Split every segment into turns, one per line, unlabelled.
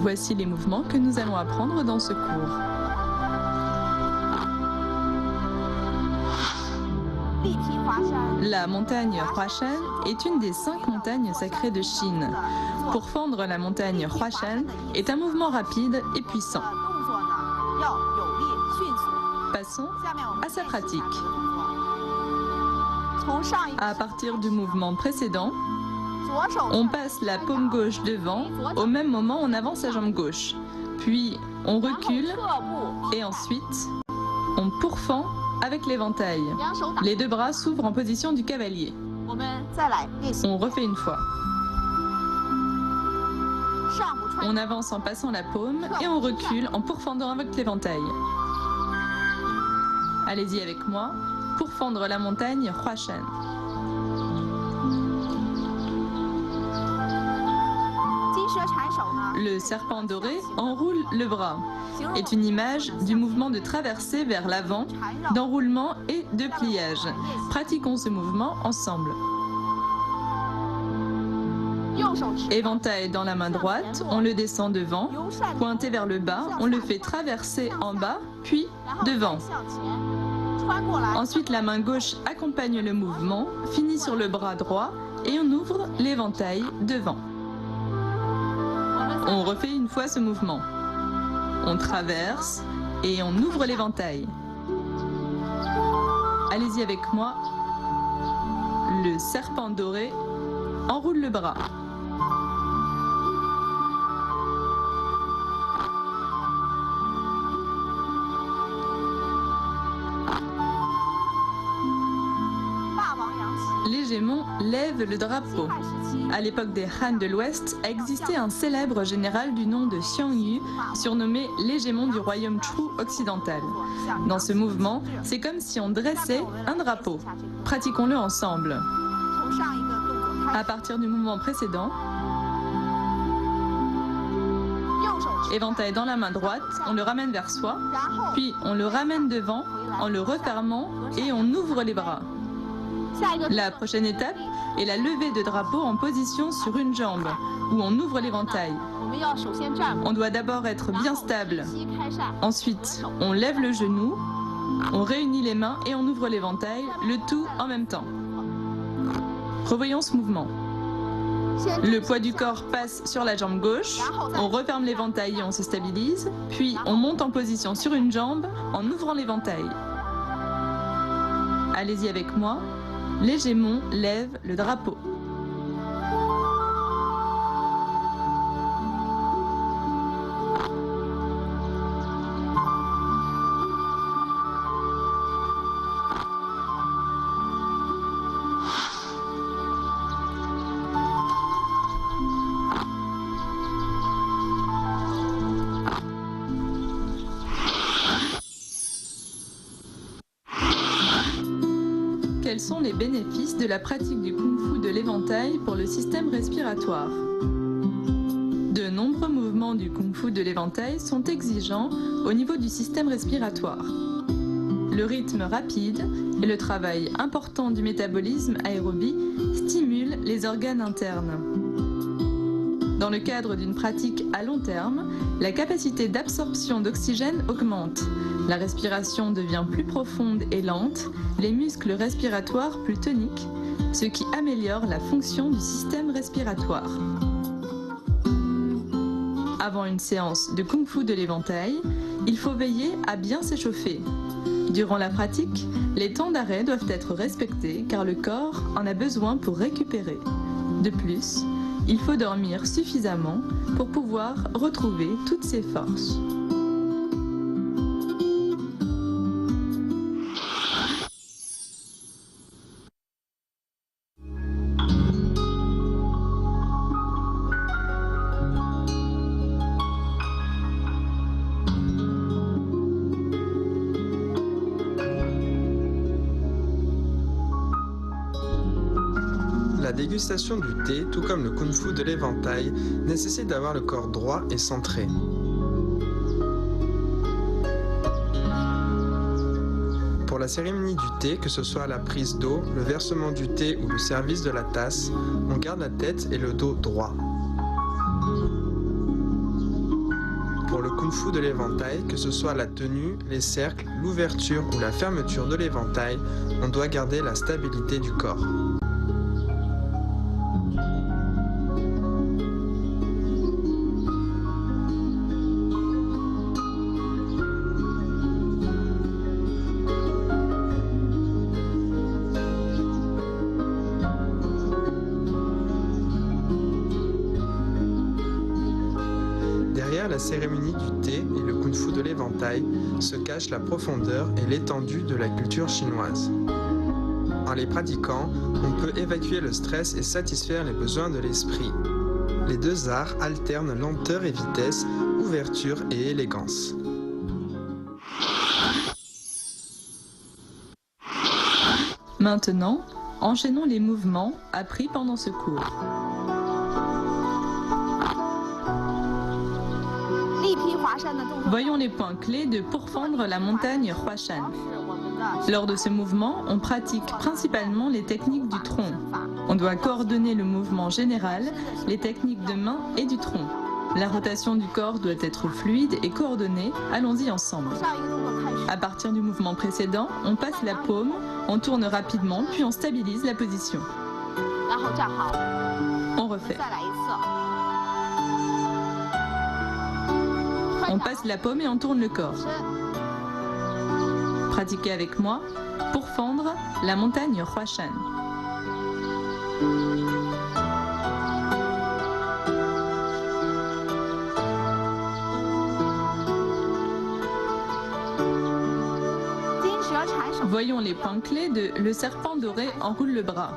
Voici les mouvements que nous allons apprendre dans ce cours. La montagne Huashan est une des 5 montagnes sacrées de Chine. Pour fendre la montagne Huashan est un mouvement rapide et puissant. Passons à sa pratique. À partir du mouvement précédent, on passe la paume gauche devant, au même moment on avance la jambe gauche. Puis on recule et ensuite on pourfend avec l'éventail. Les 2 bras s'ouvrent en position du cavalier. On refait une fois. On avance en passant la paume et on recule en pourfendant avec l'éventail. Allez-y avec moi, pourfendre la montagne Huashan. Le serpent doré enroule le bras, est une image du mouvement de traversée vers l'avant, d'enroulement et de pliage. Pratiquons ce mouvement ensemble. Éventail dans la main droite, on le descend devant, pointé vers le bas, on le fait traverser en bas, puis devant. Ensuite, la main gauche accompagne le mouvement, finit sur le bras droit et on ouvre l'éventail devant. On refait une fois ce mouvement. On traverse et on ouvre l'éventail. Allez-y avec moi. Le serpent doré enroule le bras. L'hégémon lève le drapeau. À l'époque des Han de l'Ouest, existait un célèbre général du nom de Xiang Yu, surnommé l'hégémon du royaume Chu occidental. Dans ce mouvement, c'est comme si on dressait un drapeau. Pratiquons-le ensemble. À partir du mouvement précédent, éventail dans la main droite, on le ramène vers soi, puis on le ramène devant en le refermant et on ouvre les bras. La prochaine étape est la levée de drapeau en position sur une jambe, où on ouvre l'éventail. On doit d'abord être bien stable. Ensuite, on lève le genou, on réunit les mains et on ouvre l'éventail, le tout en même temps. Revoyons ce mouvement. Le poids du corps passe sur la jambe gauche, on referme l'éventail et on se stabilise, puis on monte en position sur une jambe en ouvrant l'éventail. Allez-y avec moi. L'hégémon lève le drapeau. Quels sont les bénéfices de la pratique du kung-fu de l'éventail pour le système respiratoire? De nombreux mouvements du kung-fu de l'éventail sont exigeants au niveau du système respiratoire. Le rythme rapide et le travail important du métabolisme aérobie stimulent les organes internes. Dans le cadre d'une pratique à long terme, la capacité d'absorption d'oxygène augmente. La respiration devient plus profonde et lente, les muscles respiratoires plus toniques, ce qui améliore la fonction du système respiratoire. Avant une séance de kung-fu de l'éventail, il faut veiller à bien s'échauffer. Durant la pratique, les temps d'arrêt doivent être respectés car le corps en a besoin pour récupérer. De plus, il faut dormir suffisamment pour pouvoir retrouver toutes ses forces.
La dégustation du thé, tout comme le kung-fu de l'éventail, nécessite d'avoir le corps droit et centré. Pour la cérémonie du thé, que ce soit la prise d'eau, le versement du thé ou le service de la tasse, on garde la tête et le dos droit. kung-fu de l'éventail, que ce soit la tenue, les cercles, l'ouverture ou la fermeture de l'éventail, on doit garder la stabilité du corps. Derrière la cérémonie du thé et le kung-fu de l'éventail se cache la profondeur et l'étendue de la culture chinoise. En les pratiquant, on peut évacuer le stress et satisfaire les besoins de l'esprit. Les deux arts alternent lenteur et vitesse, ouverture et élégance.
Maintenant, enchaînons les mouvements appris pendant ce cours. Voyons les points clés de pourfendre la montagne Huashan. Lors de ce mouvement, on pratique principalement les techniques du tronc. On doit coordonner le mouvement général, les techniques de main et du tronc. La rotation du corps doit être fluide et coordonnée. Allons-y ensemble. À partir du mouvement précédent, on passe la paume, on tourne rapidement, puis on stabilise la position. On refait. On passe la paume et on tourne le corps. Pratiquez avec moi pour fendre la montagne Huashan. Voyons les points clés de le serpent doré enroule le bras.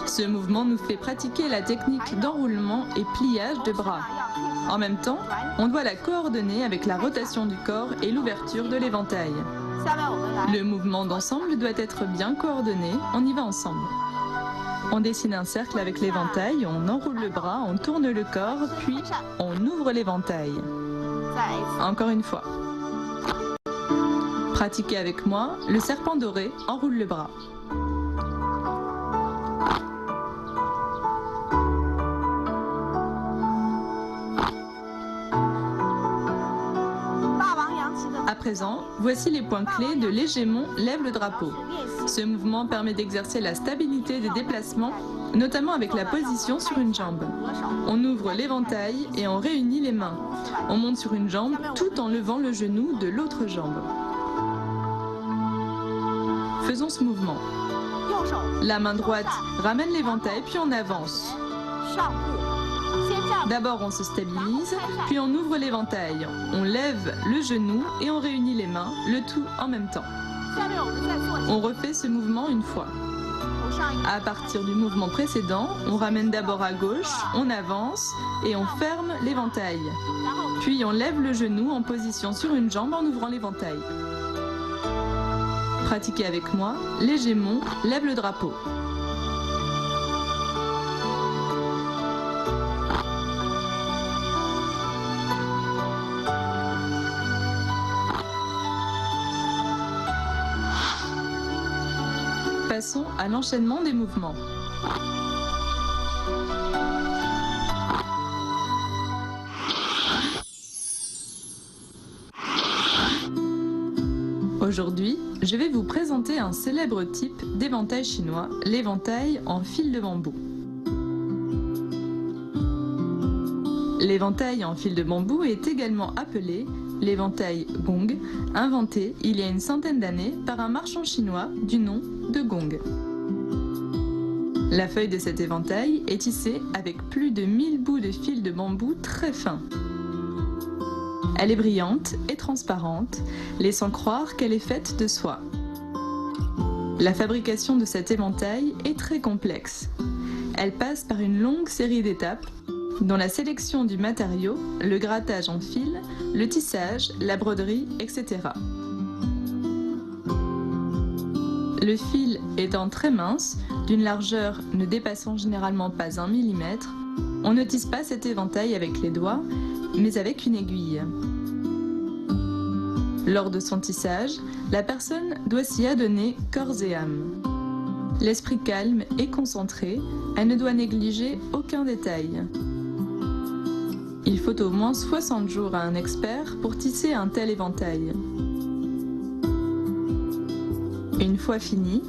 Ce mouvement nous fait pratiquer la technique d'enroulement et pliage de bras. En même temps, on doit la coordonner avec la rotation du corps et l'ouverture de l'éventail. Le mouvement d'ensemble doit être bien coordonné, on y va ensemble. On dessine un cercle avec l'éventail, on enroule le bras, on tourne le corps, puis on ouvre l'éventail. Encore une fois. Pratiquez avec moi, le serpent doré enroule le bras. À présent, voici les points clés de l'hégémon lève le drapeau. Ce mouvement permet d'exercer la stabilité des déplacements, notamment avec la position sur une jambe. On ouvre l'éventail et on réunit les mains. On monte sur une jambe tout en levant le genou de l'autre jambe. Faisons ce mouvement. La main droite ramène l'éventail puis on avance. D'abord on se stabilise, puis on ouvre l'éventail. On lève le genou et on réunit les mains, le tout en même temps. On refait ce mouvement une fois. À partir du mouvement précédent, on ramène d'abord à gauche, on avance et on ferme l'éventail. Puis on lève le genou en position sur une jambe en ouvrant l'éventail. Pratiquez avec moi, l'hégémon lève le drapeau. Passons à l'enchaînement des mouvements. Aujourd'hui, je vais vous présenter un célèbre type d'éventail chinois, l'éventail en fil de bambou. L'éventail en fil de bambou est également appelé l'éventail gong, inventé il y a une centaine d'années par un marchand chinois du nom de Gong. La feuille de cet éventail est tissée avec plus de 1000 bouts de fil de bambou très fins. Elle est brillante et transparente, laissant croire qu'elle est faite de soie. La fabrication de cet éventail est très complexe. Elle passe par une longue série d'étapes, dont la sélection du matériau, le grattage en fil, le tissage, la broderie, etc. Le fil étant très mince, d'une largeur ne dépassant généralement pas 1 mm, on ne tisse pas cet éventail avec les doigts, mais avec une aiguille. Lors de son tissage, la personne doit s'y adonner corps et âme. L'esprit calme et concentré, elle ne doit négliger aucun détail. Il faut au moins 60 jours à un expert pour tisser un tel éventail. Une fois fini,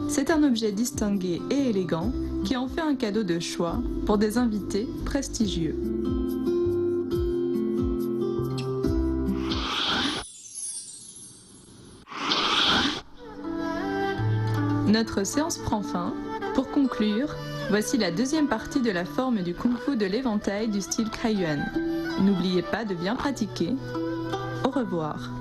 c'est un objet distingué et élégant qui en fait un cadeau de choix pour des invités prestigieux. Notre séance prend fin. Pour conclure, voici la deuxième partie de la forme du kung-fu de l'éventail du style Kaiyuan. N'oubliez pas de bien pratiquer. Au revoir.